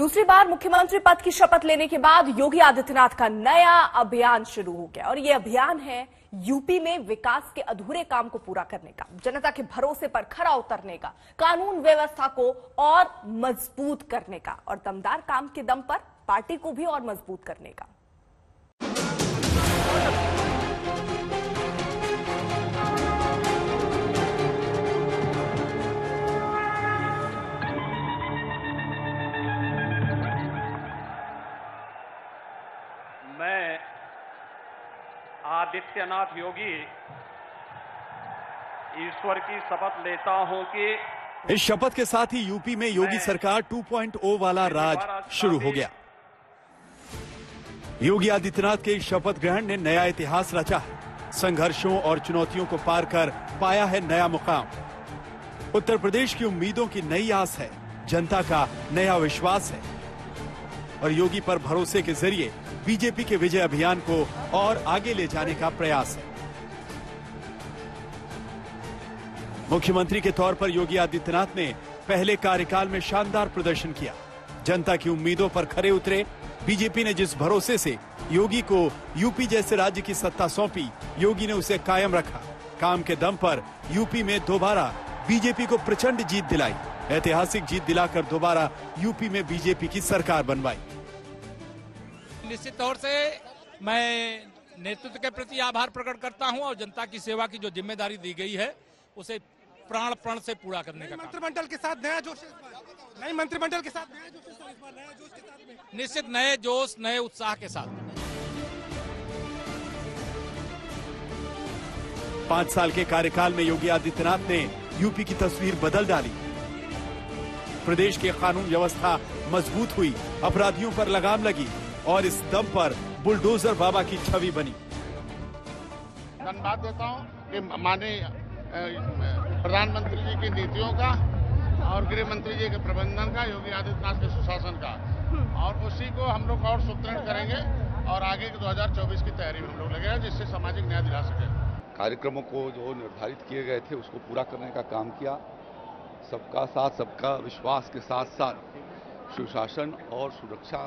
दूसरी बार मुख्यमंत्री पद की शपथ लेने के बाद योगी आदित्यनाथ का नया अभियान शुरू हो गया और ये अभियान है यूपी में विकास के अधूरे काम को पूरा करने का, जनता के भरोसे पर खरा उतरने का, कानून व्यवस्था को और मजबूत करने का और दमदार काम के दम पर पार्टी को भी और मजबूत करने का। मैं आदित्यनाथ योगी ईश्वर की शपथ लेता हूं कि इस शपथ के साथ ही यूपी में योगी सरकार 2.0 वाला राज शुरू हो गया। योगी आदित्यनाथ के इस शपथ ग्रहण ने नया इतिहास रचा है। संघर्षों और चुनौतियों को पार कर पाया है नया मुकाम। उत्तर प्रदेश की उम्मीदों की नई आस है, जनता का नया विश्वास है और योगी पर भरोसे के जरिए बीजेपी के विजय अभियान को और आगे ले जाने का प्रयास है। मुख्यमंत्री के तौर पर योगी आदित्यनाथ ने पहले कार्यकाल में शानदार प्रदर्शन किया। जनता की उम्मीदों पर खरे उतरे। बीजेपी ने जिस भरोसे से योगी को यूपी जैसे राज्य की सत्ता सौंपी, योगी ने उसे कायम रखा। काम के दम पर यूपी में दोबारा बीजेपी को प्रचंड जीत दिलाई। ऐतिहासिक जीत दिलाकर दोबारा यूपी में बीजेपी की सरकार बनवाई। निश्चित तौर से मैं नेतृत्व के प्रति आभार प्रकट करता हूं और जनता की सेवा की जो जिम्मेदारी दी गई है उसे प्राण प्रण से पूरा करने का मंत्रिमंडल के साथ नया जोश, नई मंत्रिमंडल के साथ नया जोश के साथ में निश्चित नए जोश नए उत्साह के साथ 5 साल के कार्यकाल में योगी आदित्यनाथ ने यूपी की तस्वीर बदल डाली। प्रदेश की कानून व्यवस्था मजबूत हुई, अपराधियों पर लगाम लगी और इस दम पर बुलडोजर बाबा की छवि बनी। धन्यवाद देता हूं कि माननीय प्रधानमंत्री जी की नीतियों का और गृह मंत्री जी के प्रबंधन का, योगी आदित्यनाथ के सुशासन का, और उसी को हम लोग और सुदृढ़ करेंगे और आगे के 2024 की तैयारी में हम लोग लगे हैं, जिससे सामाजिक न्याय दिला सके। कार्यक्रमों को जो निर्धारित किए गए थे उसको पूरा करने का काम किया। सबका साथ सबका विश्वास के साथ साथ सुशासन और सुरक्षा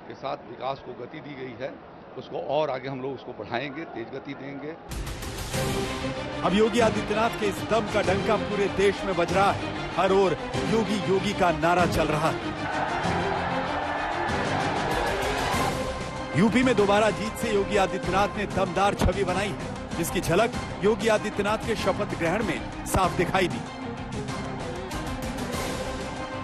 के साथ विकास को गति दी गई है। उसको और आगे हम लोग उसको बढ़ाएंगे, तेज गति देंगे। अब योगी आदित्यनाथ के इस दम का डंका पूरे देश में बज रहा है। हर ओर योगी योगी का नारा चल रहा है। यूपी में दोबारा जीत से योगी आदित्यनाथ ने दमदार छवि बनाई है, जिसकी झलक योगी आदित्यनाथ के शपथ ग्रहण में साफ दिखाई दी।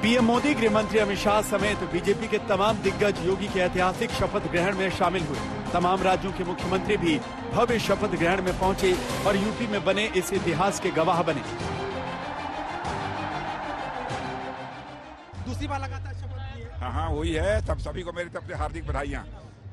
पीएम मोदी, गृह मंत्री अमित शाह समेत बीजेपी के तमाम दिग्गज योगी के ऐतिहासिक शपथ ग्रहण में शामिल हुए। तमाम राज्यों के मुख्यमंत्री भी भव्य शपथ ग्रहण में पहुंचे और यूपी में बने इस इतिहास के गवाह बने। दूसरी बार लगातार शपथ ली है। हाँ वही है। तब सभी को मेरी तरफ से हार्दिक बधाइयाँ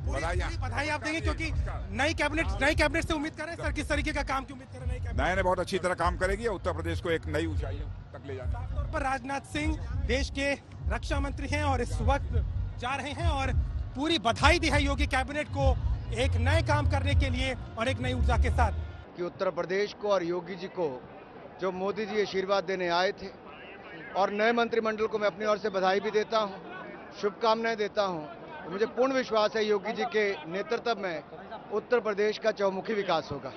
बधाई आप देंगे, क्योंकि नई कैबिनेट से उम्मीद करें सर, किस तरीके का काम की उम्मीद करें? नई कैबिनेट ने बहुत अच्छी तरह काम करेगी और उत्तर प्रदेश को एक नई ऊंचाइयों तक ले जाएगी। खासतौर पर राजनाथ सिंह देश के रक्षा मंत्री हैं और इस वक्त जा रहे हैं और पूरी बधाई दी है योगी कैबिनेट को एक नए काम करने के लिए और एक नई ऊर्जा के साथ कि उत्तर प्रदेश को और योगी जी को जो मोदी जी आशीर्वाद देने आए थे और नए मंत्रिमंडल को मैं अपनी ओर से बधाई भी देता हूं, शुभकामनाएं देता हूं। मुझे पूर्ण विश्वास है योगी जी के नेतृत्व में उत्तर प्रदेश का चौमुखी विकास होगा।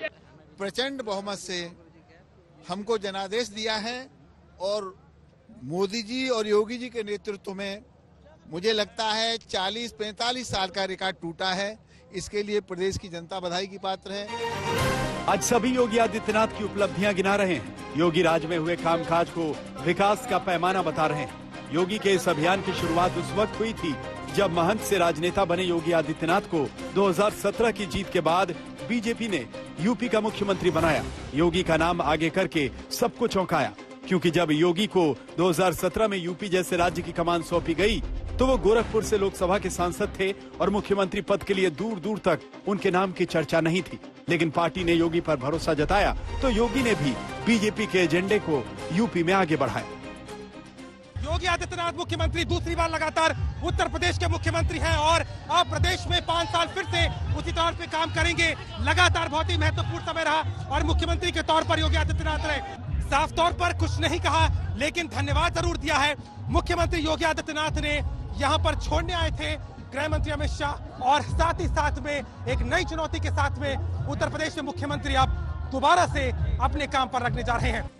प्रचंड बहुमत से हमको जनादेश दिया है और मोदी जी और योगी जी के नेतृत्व में मुझे लगता है 40-45 साल का रिकॉर्ड टूटा है। इसके लिए प्रदेश की जनता बधाई की पात्र है। आज सभी योगी आदित्यनाथ की उपलब्धियां गिना रहे हैं। योगी राज में हुए कामकाज को विकास का पैमाना बता रहे हैं। योगी के इस अभियान की शुरुआत उस वक्त हुई थी जब महंत से राजनेता बने योगी आदित्यनाथ को 2017 की जीत के बाद बीजेपी ने यूपी का मुख्यमंत्री बनाया। योगी का नाम आगे करके सबको चौंकाया, क्योंकि जब योगी को 2017 में यूपी जैसे राज्य की कमान सौंपी गई तो वो गोरखपुर से लोकसभा के सांसद थे और मुख्यमंत्री पद के लिए दूर दूर तक उनके नाम की चर्चा नहीं थी। लेकिन पार्टी ने योगी पर भरोसा जताया तो योगी ने भी बीजेपी के एजेंडे को यूपी में आगे बढ़ाया। योगी आदित्यनाथ मुख्यमंत्री दूसरी बार लगातार उत्तर प्रदेश के मुख्यमंत्री हैं और अब प्रदेश में 5 साल फिर से उसी तौर पे काम करेंगे। लगातार बहुत ही महत्वपूर्ण समय रहा और मुख्यमंत्री के तौर पर योगी आदित्यनाथ ने साफ तौर पर कुछ नहीं कहा, लेकिन धन्यवाद जरूर दिया है। मुख्यमंत्री योगी आदित्यनाथ ने यहाँ पर छोड़ने आए थे गृह मंत्री अमित शाह, और साथ ही साथ में एक नई चुनौती के साथ में उत्तर प्रदेश के मुख्यमंत्री अब दोबारा से अपने काम पर लगने जा रहे हैं।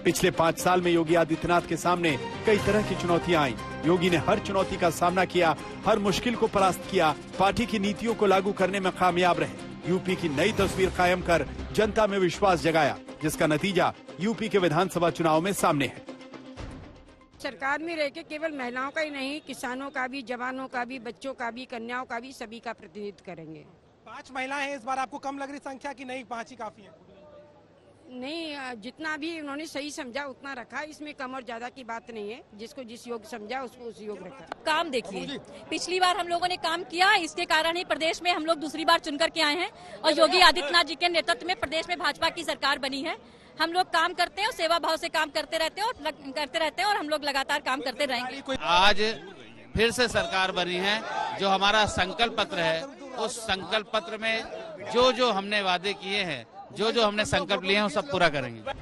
पिछले 5 साल में योगी आदित्यनाथ के सामने कई तरह की चुनौतियां आई। योगी ने हर चुनौती का सामना किया, हर मुश्किल को परास्त किया, पार्टी की नीतियों को लागू करने में कामयाब रहे, यूपी की नई तस्वीर कायम कर जनता में विश्वास जगाया, जिसका नतीजा यूपी के विधानसभा चुनाव में सामने है। सरकार में रह के केवल महिलाओं का ही नहीं, किसानों का भी, जवानों का भी, बच्चों का भी, कन्याओं का भी, सभी का प्रतिनिधित्व करेंगे। 5 महिलाएं हैं इस बार, आपको कम लग रही संख्या की नहीं 5 ही काफी है? नहीं, जितना भी उन्होंने सही समझा उतना रखा, इसमें कम और ज्यादा की बात नहीं है। जिसको जिस योग समझा उसको उस योग रखा। काम देखिए, पिछली बार हम लोगों ने काम किया, इसके कारण ही प्रदेश में हम लोग दूसरी बार चुन करके आए हैं और योगी आदित्यनाथ जी के नेतृत्व में प्रदेश में भाजपा की सरकार बनी है। हम लोग काम करते हैं और सेवा भाव से काम करते रहते हैं और हम लोग लगातार काम करते रहेंगे। आज फिर से सरकार बनी है, जो हमारा संकल्प पत्र है, उस संकल्प पत्र में जो हमने वादे किए हैं, जो हमने संकल्प लिए हैं, वो सब पूरा करेंगे।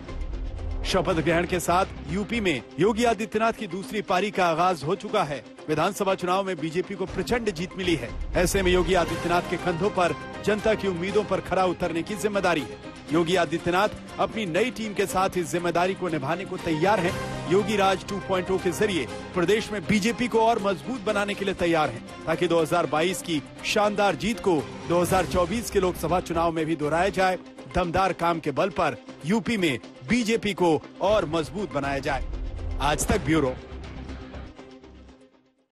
शपथ ग्रहण के साथ यूपी में योगी आदित्यनाथ की दूसरी पारी का आगाज हो चुका है। विधानसभा चुनाव में बीजेपी को प्रचंड जीत मिली है। ऐसे में योगी आदित्यनाथ के कंधों पर जनता की उम्मीदों पर खरा उतरने की जिम्मेदारी है। योगी आदित्यनाथ अपनी नई टीम के साथ इस जिम्मेदारी को निभाने को तैयार हैं। योगी राज 2.0 के जरिए प्रदेश में बीजेपी को और मजबूत बनाने के लिए तैयार हैं, ताकि 2022 की शानदार जीत को 2024 के लोकसभा चुनाव में भी दोहराया जाए। दमदार काम के बल पर यूपी में बीजेपी को और मजबूत बनाया जाए। आज तक ब्यूरो।